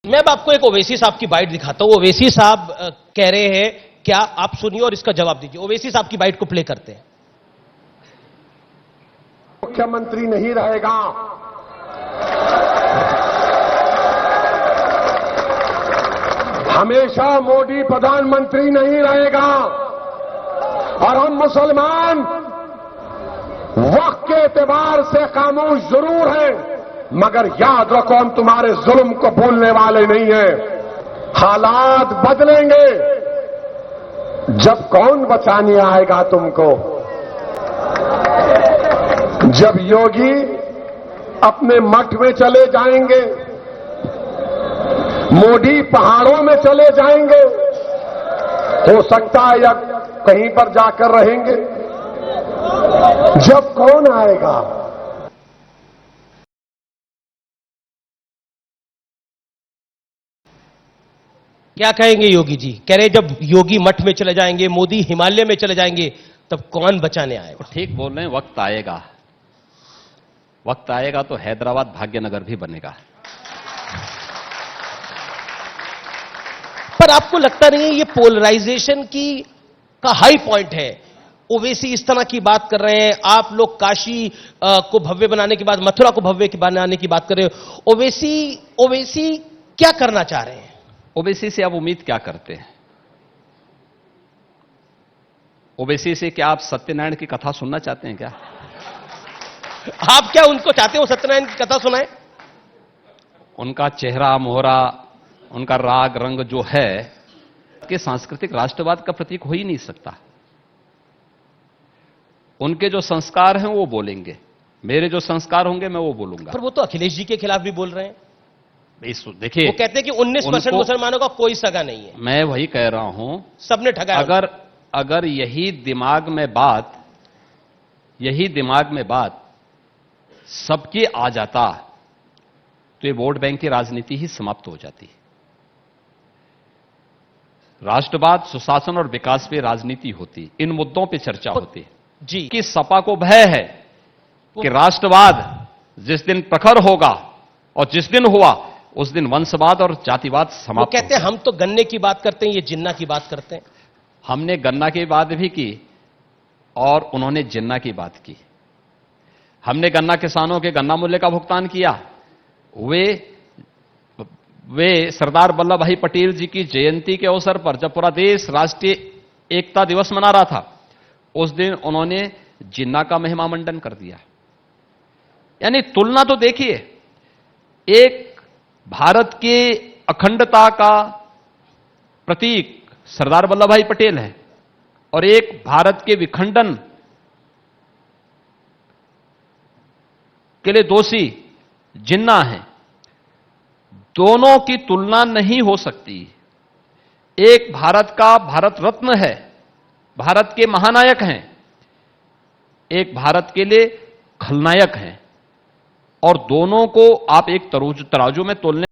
मैं अब आपको एक ओवैसी साहब की बाइट दिखाता हूं। ओवैसी साहब कह रहे हैं, क्या आप सुनिए और इसका जवाब दीजिए। ओवैसी साहब की बाइट को प्ले करते हैं। मुख्यमंत्री नहीं रहेगा, हमेशा मोदी प्रधानमंत्री नहीं रहेगा, और हम मुसलमान वक्त के एतबार से खामोश जरूर हैं, मगर याद रखो हम तुम्हारे जुल्म को भूलने वाले नहीं हैं। हालात बदलेंगे, जब कौन बचाने आएगा तुमको? जब योगी अपने मठ में चले जाएंगे, मोदी पहाड़ों में चले जाएंगे, हो सकता है या कहीं पर जाकर रहेंगे, जब कौन आएगा? क्या कहेंगे योगी जी? कह रहे जब योगी मठ में चले जाएंगे, मोदी हिमालय में चले जाएंगे, तब कौन बचाने आएगा? ठीक बोल रहे हैं, वक्त आएगा, वक्त आएगा तो हैदराबाद भाग्यनगर भी बनेगा। पर आपको लगता नहीं है ये पोलराइजेशन का हाई पॉइंट है? ओवैसी इस तरह की बात कर रहे हैं, आप लोग काशी को भव्य बनाने की बात, मथुरा को भव्य बनाने की बात कर रहे हो। ओवैसी क्या करना चाह रहे हैं? ओवैसी से आप उम्मीद क्या करते हैं? ओवैसी से क्या आप सत्यनारायण की कथा सुनना चाहते हैं क्या? आप क्या उनको चाहते हो सत्यनारायण की कथा सुनाएं? उनका चेहरा मोहरा, उनका राग रंग जो है कि सांस्कृतिक राष्ट्रवाद का प्रतीक हो ही नहीं सकता। उनके जो संस्कार हैं वो बोलेंगे, मेरे जो संस्कार होंगे मैं वो बोलूंगा। पर वो तो अखिलेश जी के खिलाफ भी बोल रहे हैं। देखिए, वो कहते हैं कि 19% मुसलमानों का कोई सगा नहीं है। मैं वही कह रहा हूं, सबने ठगाया। अगर यही दिमाग में बात सबकी आ जाता तो ये वोट बैंक की राजनीति ही समाप्त हो जाती। राष्ट्रवाद, सुशासन और विकास पे राजनीति होती, इन मुद्दों पे चर्चा होती जी। कि सपा को भय है कि राष्ट्रवाद जिस दिन प्रखर होगा और जिस दिन हुआ उस दिन वंशवाद और जातिवाद समाप्त। वो कहते हैं हम तो गन्ने की बात करते हैं, ये जिन्ना की बात करते हैं। हमने गन्ना की बात भी की और उन्होंने जिन्ना की बात की। हमने गन्ना किसानों के गन्ना मूल्य का भुगतान किया। वे सरदार वल्लभ भाई पटेल जी की जयंती के अवसर पर जब पूरा देश राष्ट्रीय एकता दिवस मना रहा था, उस दिन उन्होंने जिन्ना का महिमा मंडन कर दिया। यानी तुलना तो देखिए, एक भारत के अखंडता का प्रतीक सरदार वल्लभ भाई पटेल है और एक भारत के विखंडन के लिए दोषी जिन्ना है। दोनों की तुलना नहीं हो सकती। एक भारत का भारत रत्न है, भारत के महानायक हैं, एक भारत के लिए खलनायक हैं, और दोनों को आप एक तराजू में तोलने